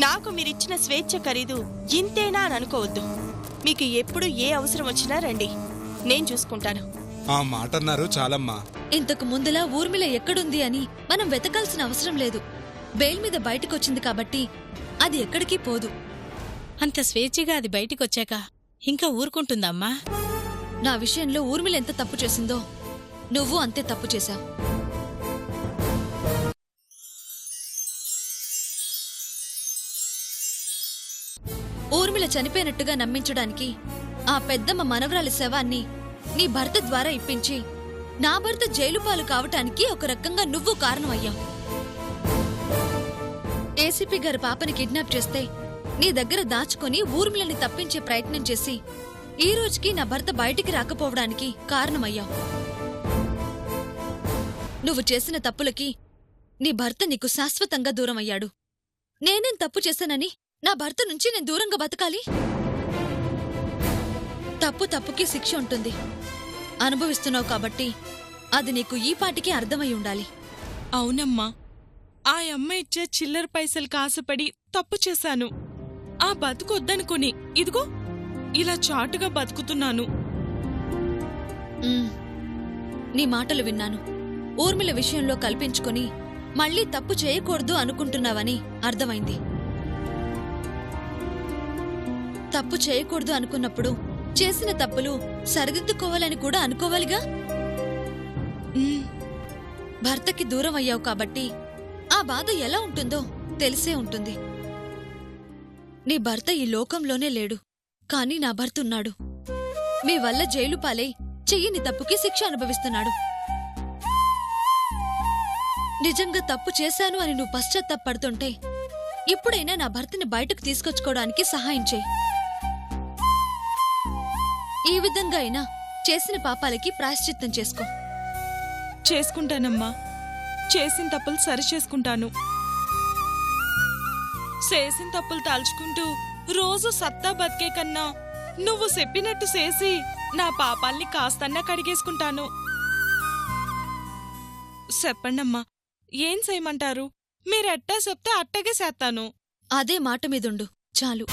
నాకు మీరిచ్చిన స్వేచ్ఛ ఖరీదు ఇంతేనా అని అనుకోవద్దు. మీకు ఎప్పుడు ఏ అవసరం వచ్చినా రండి, నేను చూసుకుంటాను. ఆ మాట అన్నారు చాలమ్మా. ఇంతకు ముందులా ఊర్మిళ ఎక్కడుంది అని మనం వెతకాల్సిన అవసరం లేదు. బెయిల్ మీద బయటకొచ్చింది కాబట్టి అది ఎక్కడికి పోదు. అంత స్వేచ్ఛగా అది బయటికొచ్చాక ఇంకా ఊరుకుంటుందమ్మా? నా విషయంలో ఊర్మిళ ఎంత తప్పు చేసిందో నువ్వు అంతే తప్పు చేశావు. ఊర్మిళ చనిపోయినట్టుగా నమ్మించడానికి ఆ పెద్దమ్మ మనవరాలి శవాన్ని నీ భర్త ద్వారా ఇప్పించి నా భర్త జైలు పాలు కావటానికి ఒక రకంగా నువ్వు కారణమయ్యావు. ఏసీపీ గారి పాపని కిడ్నాప్ చేస్తే నీ దగ్గర దాచుకుని ఊర్మిళని తప్పించే ప్రయత్నం చేసి ఈ రోజుకి నా భర్త బయటికి రాకపోవడానికి కారణమయ్యావు. నువ్వు చేసిన తప్పులకి నీ భర్త నీకు శాశ్వతంగా దూరమయ్యాడు. నేనేం తప్పు చేశానని నా భర్త నుంచి నేను దూరంగా బతకాలి? తప్పు తప్పుకి శిక్ష ఉంటుంది. అనుభవిస్తున్నావు కాబట్టి అది నీకు ఈ పాటికి అర్థమై ఉండాలి. అవునమ్మా, ఆ అమ్మ ఇచ్చే చిల్లర పైసలు కాసపడి తప్పు చేశాను. ఆ బతుకొద్దనుకుని ఇదిగో ఇలా చాటుగా బతుకుతున్నాను. నీ మాటలు విన్నాను. ఊర్మిళ విషయంలో కల్పించుకుని మళ్లీ తప్పు చేయకూడదు అనుకుంటున్నావని అర్థమైంది. తప్పు చేయకూడదు అనుకున్నప్పుడు చేసిన తప్పులు సరిదిద్దుకోవాలని కూడా అనుకోవాలిగా. భర్తకి దూరం అయ్యావు కాబట్టి ఆ బాధ ఎలా ఉంటుందో తెలిసే ఉంటుంది. నీ భర్త ఈ లోకంలోనే లేడు, కాని నా భర్త ఉన్నాడు. మీ వల్ల జైలు పాలై చెయ్యని తప్పుకి శిక్ష అనుభవిస్తున్నాడు. నిజంగా తప్పు చేశాను అని నువ్వు పశ్చాత్తాపడుతుంటే ఇప్పుడైనా నా భర్తని బయటకు తీసుకొచ్చుకోవడానికి సహాయం చేయి. ఈ విధంగా అయినా చేసిన పాపాలకి ప్రాయశ్చిత్తం చేసుకో. చేసుకుంటానమ్మా, చేసిన తప్పులు సరిచేసుకుంటాను. చేసిన తప్పులు తలుచుకుంటూ రోజు సత్తా బతికే కన్నా నువ్వు చెప్పినట్టు చేసి నా పాపాల్ని కాస్తన్నా కడిగేసుకుంటాను. చెప్పండమ్మా, ఏం చేయమంటారు? మీరెట్టా చెప్తే అట్టగే చేస్తాను. అదే మాట మీదుండు చాలు.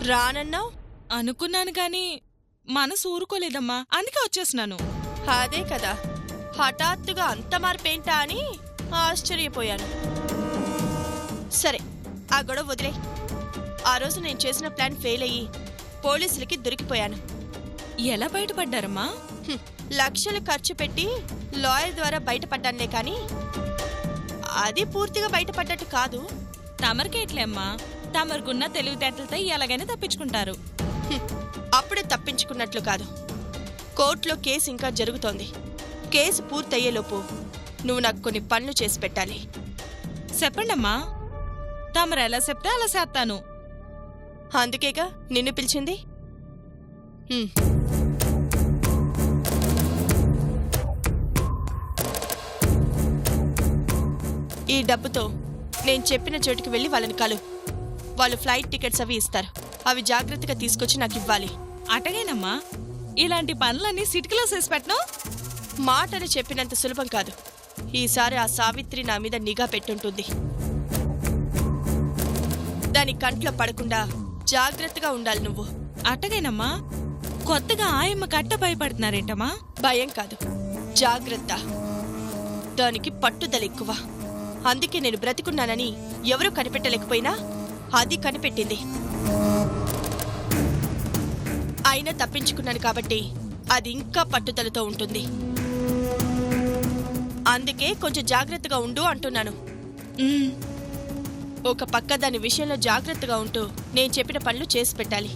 రానన్నావు? అనుకున్నాను గాని మనసు ఊరుకోలేదమ్మా, అందుకే వచ్చేసినాను. అదే కదా, హఠాత్తుగా అంత మార్పేంటా అని ఆశ్చర్యపోయాను. సరే, ఆ గొడవ వదిలే. ఆ రోజు నేను చేసిన ప్లాన్ ఫెయిల్ అయ్యి పోలీసులకి దొరికిపోయాను. ఎలా బయటపడ్డారమ్మా? లక్షలు ఖర్చు పెట్టి లాయర్ ద్వారా బయటపడ్డానులే, కానీ అది పూర్తిగా బయటపడ్డట్టు కాదు. తమరికేట్లే అమ్మా, తమరుకున్న తెలివితేటలతో ఎలాగైనా తప్పించుకుంటారు. అప్పుడే తప్పించుకున్నట్లు కాదు. కోర్టులో కేసు ఇంకా జరుగుతోంది. కేసు పూర్తయ్యేలోపు నువ్వు నాకు కొన్ని పనులు చేసి పెట్టాలి. చెప్పండమ్మా. తమరు ఎలా చెప్తే అలా చేస్తాను. అందుకేగా నిన్ను పిలిచింది. హ్మ్. ఈ డబ్బుతో నేను చెప్పిన చోటుకి వెళ్ళి వాళ్ళని కలు. వాళ్ళు ఫ్లైట్ టికెట్స్ అవి ఇస్తారు. అవి జాగ్రత్తగా తీసుకొచ్చి నాకు ఇవ్వాలి. అటగేనమ్మా, ఇలాంటి పనులన్నీ సిటికలో చేసి పెట్టను. మాటలు చెప్పినంత సులభం కాదు. ఈసారి ఆ సావిత్రి నా మీద నిఘా పెట్టుంటుంది. దాని కంట్లో పడకుండా జాగ్రత్తగా ఉండాలి నువ్వు. అటగేనమ్మా, కొత్తగా ఆయమ్మ కట్ట భయపడుతున్నారేంటమ్మా? భయం కాదు, జాగ్రత్త. దానికి పట్టుదల ఎక్కువ. అందుకే నేను బ్రతికున్నానని ఎవరూ కనిపెట్టలేకపోయినా అది కనిపెట్టింది. అయినా తప్పించుకున్నాను కాబట్టి అది ఇంకా పట్టుదలతో ఉంటుంది. అందుకే కొంచెం జాగ్రత్తగా ఉండు అంటున్నాను. ఒక పక్క దాని విషయంలో జాగ్రత్తగా ఉంటూ నేను చెప్పిన పనులు చేసి పెట్టాలి.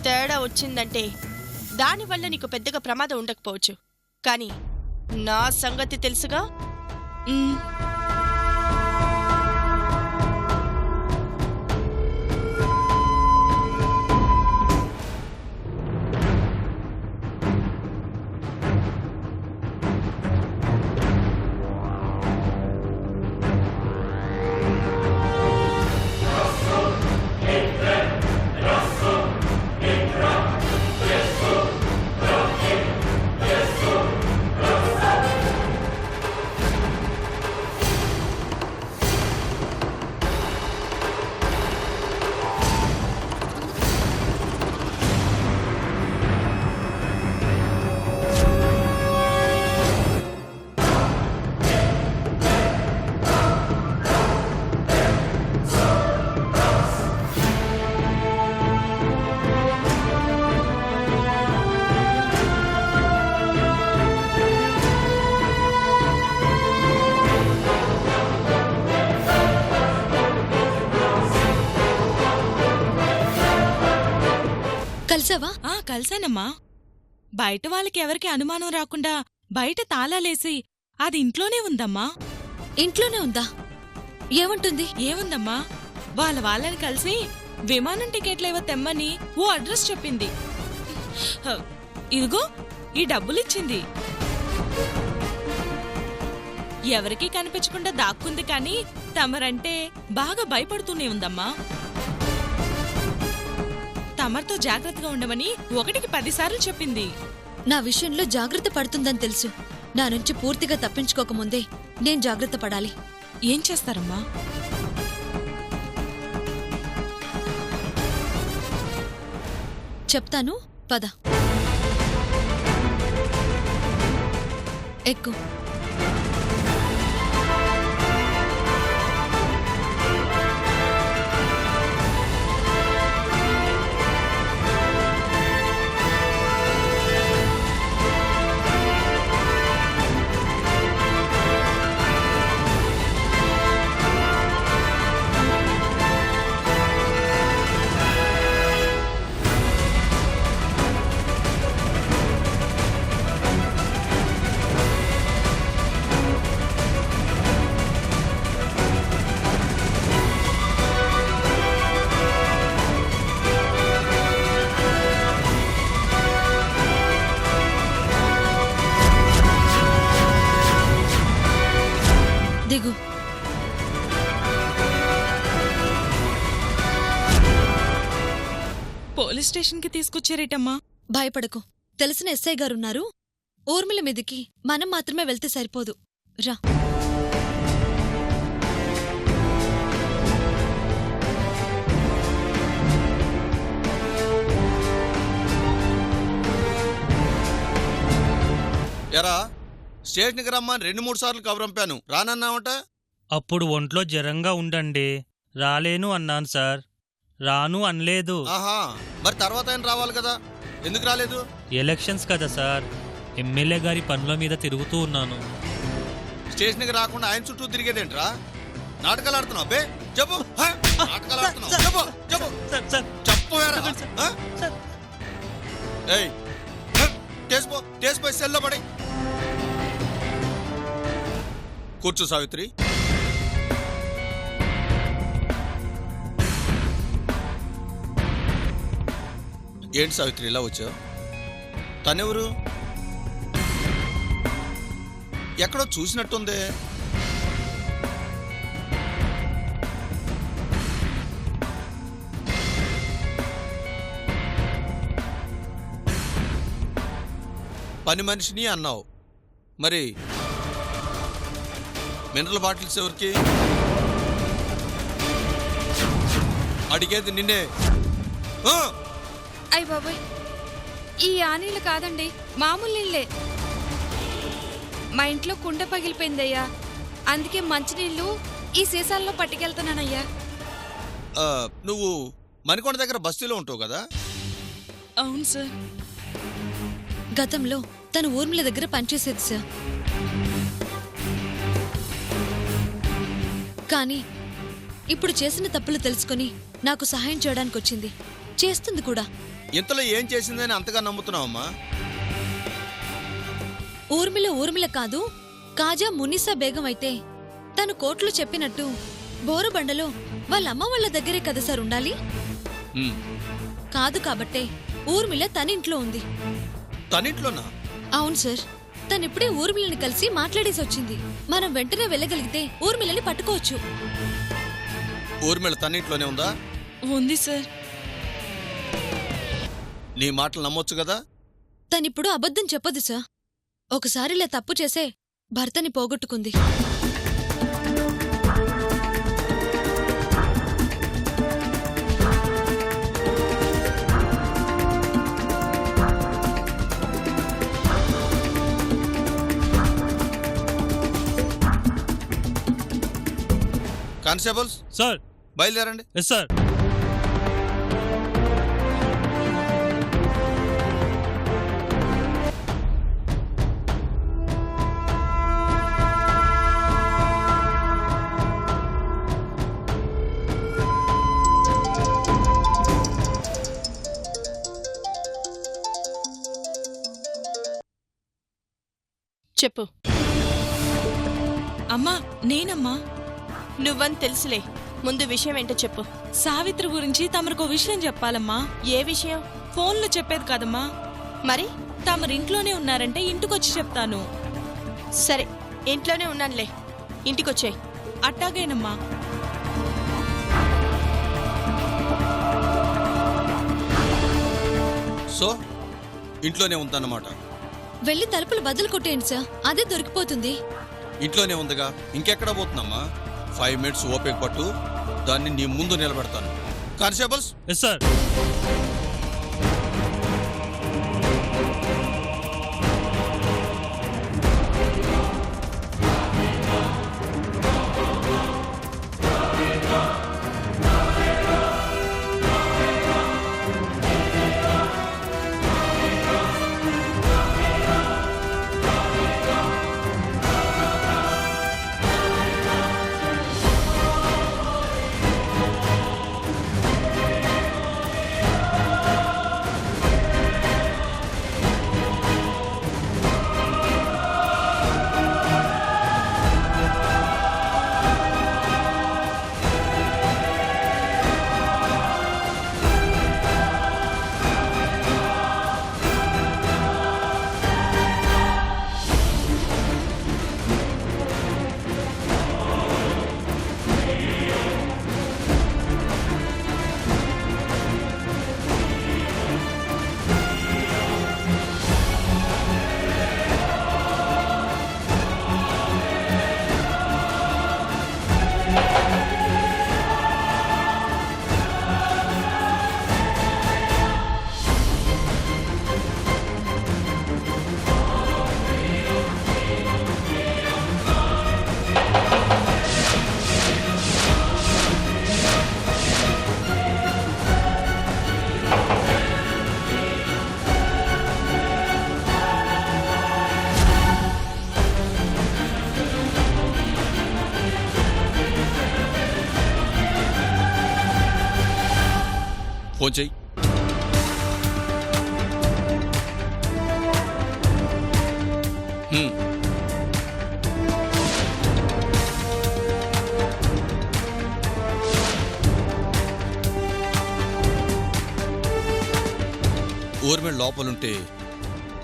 తేడా వచ్చిందంటే దానివల్ల నీకు పెద్దగా ప్రమాదం ఉండకపోవచ్చు, కానీ నా సంగతి తెలుసుగా. కలిసావా? కలిసానమ్మా. బయట వాళ్ళకి ఎవరికి అనుమానం రాకుండా బయట తాళాలేసి అది ఇంట్లోనే ఉందమ్మా. ఇంట్లోనే ఉందా? ఏముంటుంది? ఏముందమ్మా, వాళ్ళని కలిసి విమానం టికెట్లేవో తెమ్మని ఓ అడ్రస్ చెప్పింది. ఇదిగో ఈ డబ్బులిచ్చింది. ఎవరికీ కనిపించకుండా దాక్కుంది, కానీ తమరంటే బాగా భయపడుతూనే ఉందమ్మా. తమరితో జాగ్రత్తగా ఉండమని 1కి 10 సార్లు చెప్పింది. నా విషయంలో జాగ్రత్త పడుతుందని తెలుసు. నా నుంచి పూర్తిగా తప్పించుకోకముందే నేను జాగ్రత్త పడాలి. ఏం చేస్తారమ్మా? చెప్తాను, పద. ఎక్కు. దిగు. పోలీస్ స్టేషన్కి తీసుకొచ్చారేటమ్మా? భయపడకు, తెలిసిన ఎస్ఐ గారున్నారు. ఊర్మిళ మీదికి మనం మాత్రమే వెళ్తే సరిపోదు. రా. ఎరా, స్టేషన్కి రమ్మని 2-3 సార్లు కబురంపాను, రానన్నావట. అప్పుడు ఒంట్లో జ్వరంగా ఉండండి, రాలేను అన్నాను సార్. రాను అనలేదు. ఆహా, మరి తర్వాత ఆయన రావాలి కదా, ఎందుకు రాలేదు? ఎలక్షన్స్ కదా సార్, ఎమ్మెల్యే గారి పనుల మీద తిరుగుతూ ఉన్నాను. స్టేషన్కి రాకుండా ఆయన చుట్టూ తిరిగేదేంట్రా? నాటకాలు ఆడుతున్నావు బే? చెప్పు. నాటకాలు ఆడుతున్నావు? చెప్పు చెప్పు చెప్పు. ఏయ్, టేసిపోయి సెల్లో పడి కూర్చో సావిత్రి. ఏంటి సావిత్రి ఇలా వచ్చావు? తనెవరు? ఎక్కడో చూసినట్టుందే. పని మనిషిని అన్నావు, మరి మినరల్ బాటిల్స్ ఎవరికి? అడిగేది నిన్నే. ఆ! అయ్ బాబోయ్, ఈ ఆనీళ్ళు కాదండి, మామూలు నీళ్ళే. మా ఇంట్లో కుండ పగిలిపోయిందయ్యా, అందుకే మంచినీళ్ళు ఈ సీసాల్లో పట్టుకెళ్తున్నానయ్యా. నువ్వు మణికొండ దగ్గర బస్తీలో ఉంటావు కదా? అవును సార్. గతంలో తను ఊర్మిళ దగ్గర పనిచేసేది సార్. కానీ ఇప్పుడు చేసిన తప్పులు తెలుసుకుని నాకు సహాయం చేయడానికి వచ్చింది, చేస్తుంది కూడా. ఇంతలో ఏం చేసిందని అంతగా నమ్ముతున్నావమ్మా? ఊర్మిళ కాదు, కాజా మునిసా బేగం అయితే తను కోర్టులో చెప్పినట్టు బోరుబండలో వాళ్ళమ్మ వాళ్ళ దగ్గరే కదా సార్ ఉండాలి. కాదు కాబట్టే ఊర్మిళ తనింట్లో ఉంది. తనింట్లోనా? అవును సార్, తనిప్పుడే ఊర్మిళని కలిసి మాట్లాడేసి వచ్చింది. మనం వెంటనే వెళ్ళగలిగితే ఊర్మిళని పట్టుకోవచ్చు. ఊర్మిళ తనింట్లోనే ఉందా? ఉంది సార్. నీ మాటలు నమ్మొచ్చు కదా? తనిప్పుడు అబద్ధం చెప్పదు సార్. ఒకసారిలా తప్పు చేసే భర్తని పోగొట్టుకుంది. Constables sir. బయలుదేరండి. Yes sir. చెప్పు. అమ్మా, నేనమ్మా. నువ్వని తెలుసులే, ముందు విషయం ఏంటో చెప్పు. సావిత్రి గురించి తమరికో విషయం చెప్పాలమ్మా. ఏ విషయం? ఫోన్లో చెప్పేది కాదమ్మా. మరి తమరింట్లోనే ఉన్నారంటే ఇంటికొచ్చి చెప్తాను. సరే, ఇంట్లోనే ఉన్నానులే, ఇంటికొచ్చేయ్. అట్టాగేనమ్మా. సో ఇంట్లోనే ఉందన్నమాట. వెళ్లి తలుపులు బదులు కొట్టేయండి సార్, అదే దొరికిపోతుంది. ఇంట్లోనే ఉందిగా, ఇంకెక్కడ పోతుందమ్మా? 5 minutes ఓపిక పట్టు, దాన్ని నీ ముందు నిలబెడతాను. కానిస్టేబుల్స్. Yes sir. ఫోన్ చెయ్యి. ఊర్మిళ లోపలుంటే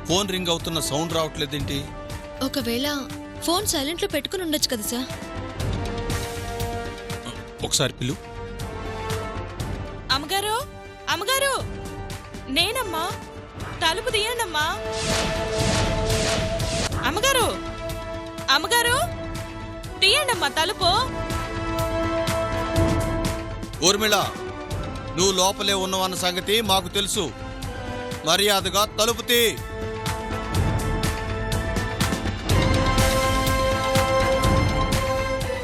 ఫోన్ రింగ్ అవుతున్న సౌండ్ రావట్లేదేంటి? ఒకవేళ ఫోన్ సైలెంట్ లో పెట్టుకుని ఉండొచ్చు కదా సార్. ఒకసారి పిలు. అమ్మగారు అమ్మగారు, నేనమ్మా, తలుపు తీయండమ్మా. అమ్మగారు అమ్మగారు, తీయండమ్మా తలుపు. ఊర్మిళ, నువ్వు లోపలే ఉన్నావన్న సంగతి మాకు తెలుసు. మర్యాదగా తలుపు తీ.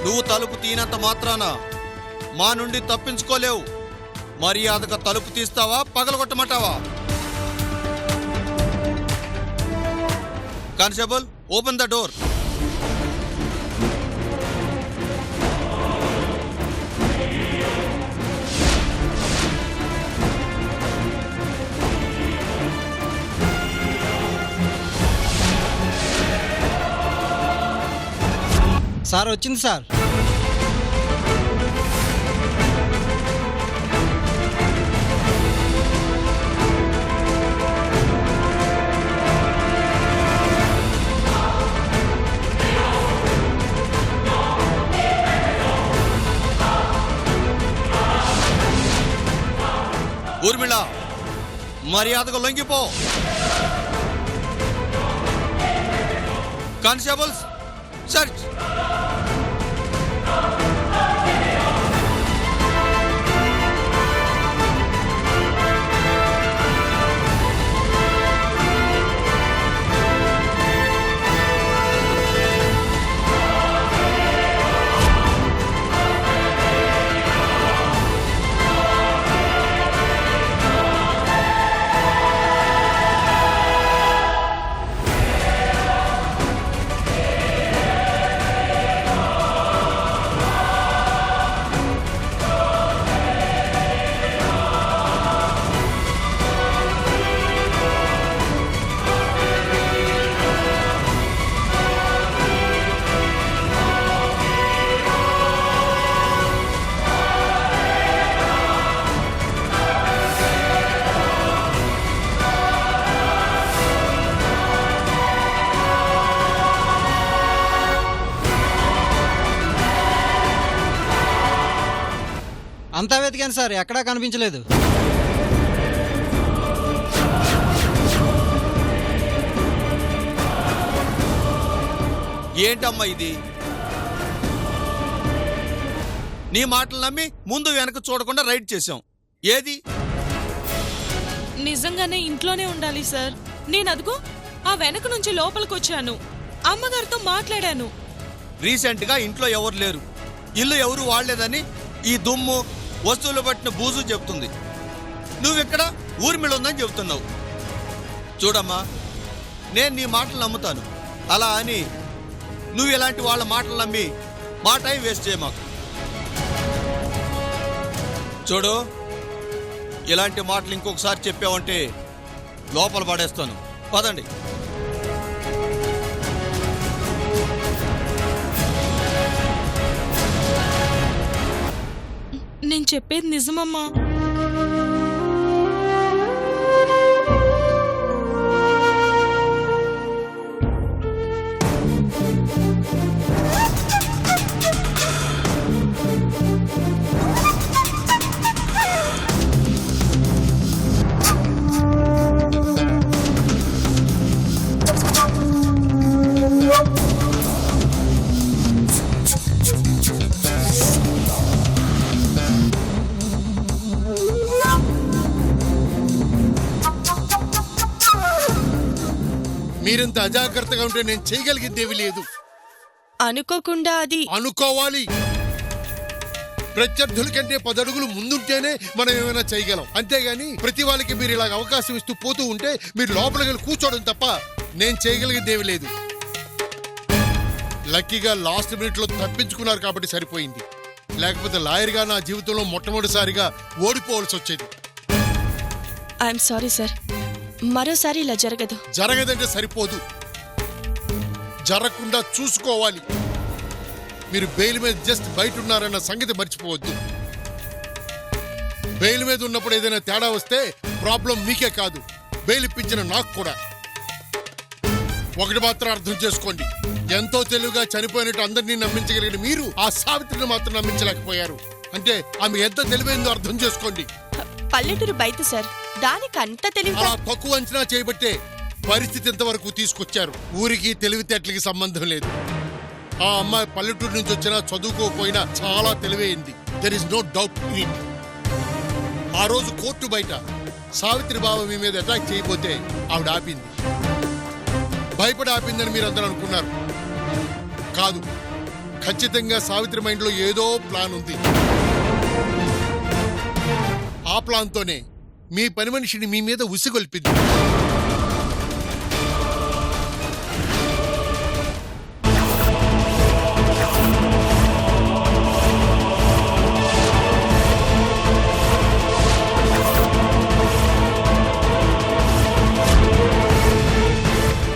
నువ్వు తలుపు తీనంత మాత్రాన మా నుండి తప్పించుకోలేవు. మర్యాదగా తలుపు తీస్తావా, పగలగొట్టమంటావా? Constable, open the door. Sir వచ్చింది సార్. ఊర్మిళ, మర్యాదగా లొంగిపో. Constables, search. అంతా వెతికాను సార్, ఎక్కడా కనిపించలేదు. ఏంటమ్మా ఇది? నీ మాటలు నమ్మి ముందు వెనక చూడకుండా రైడ్ చేశాం. ఏది? నిజంగానే ఇంట్లోనే ఉండాలి సార్. నేను అదుగో ఆ వెనక నుంచి లోపలికొచ్చాను, అమ్మగారితో మాట్లాడాను. రీసెంట్ గా ఇంట్లో ఎవరు లేరు, ఇల్లు ఎవరు వాడలేదని ఈ దుమ్ము, వస్తువులు పట్టిన బూజు చెప్తుంది. నువ్వెక్కడ ఊర్మిళ ఉందని చెబుతున్నావు. చూడమ్మా, నేను నీ మాటలు నమ్ముతాను. అలా అని నువ్వు ఇలాంటి వాళ్ళ మాటలు నమ్మి మా టైం వేస్ట్ చేయ మాకు. చూడు, ఇలాంటి మాటలు ఇంకొకసారి చెప్పావంటే లోపల పడేస్తాను. పదండి. నేను చెప్పేది నిజమమ్మా. మీరింత అజాగ్రత్తగా ఉంటే నేను చేయగలిగిందేవి లేదు. అనుకోకుండా అది అనుకోవాలి. ప్రత్యర్థుల కంటే 10 అడుగులు ముందుంటేనే మనం ఏమైనా చేయగలం. అంతేగాని ప్రతి వాళ్ళకి మీరు ఇలాగ అవకాశం ఇస్తూ పోతూ ఉంటే మీరు లోపలికి వెళ్ళి కూర్చోవడం తప్ప నేను చేయగలిగిందేవి లేదు. లక్కీగా లాస్ట్ మినిట్ లో తప్పించుకున్నారు కాబట్టి సరిపోయింది. లేకపోతే లాయర్గా నా జీవితంలో మొట్టమొదటిసారిగా ఓడిపోవాల్సి వచ్చేది. ఐఎమ్ సారీ సార్, మరోసారి ఇలా జరగదు. జరగదంటే సరిపోదు, జరగకుండా చూసుకోవాలి. మీరు బెయిల్ మీద జస్ట్ బయట ఉన్నారన్న సంగతి మర్చిపోవద్దు. బెయిల్ మీద ఉన్నప్పుడు ఏదైనా తేడా వస్తే ప్రాబ్లం మీకే కాదు, బెయిల్ ఇప్పించిన నాకు కూడా. ఒకటి మాత్రం అర్థం చేసుకోండి, ఎంతో తెలివిగా చనిపోయినట్టు అందరినీ నమ్మించగలిగిన మీరు ఆ సావిత్రిని మాత్రం నమ్మించలేకపోయారు. అంటే ఆమె ఎంత తెలివైందో అర్థం చేసుకోండి. పల్లెటూరు బయట సార్, దానికి అంత తెలివి అలా తక్కువ అంచనా చేయబట్టే పరిస్థితి ఇంతవరకు తీసుకొచ్చారు. ఊరికి తెలివితేటలకి సంబంధం లేదు. ఆ అమ్మాయి పల్లెటూరు నుంచి వచ్చినా చదువుకోకపోయినా చాలా తెలివైంది. There is no doubt in it. ఆ రోజు కోర్టు బయట సావిత్రి బావ మీ మీద అటాక్ చేయబోతే ఆవిడ ఆపింది. భయపడి ఆపిందని మీరు అందరూ అనుకున్నారు. కాదు, ఖచ్చితంగా సావిత్రి మైండ్లో ఏదో ప్లాన్ ఉంది. ఆ ప్లాన్తోనే మీ పని మనిషిని మీ మీద ఉసిగొల్పింది.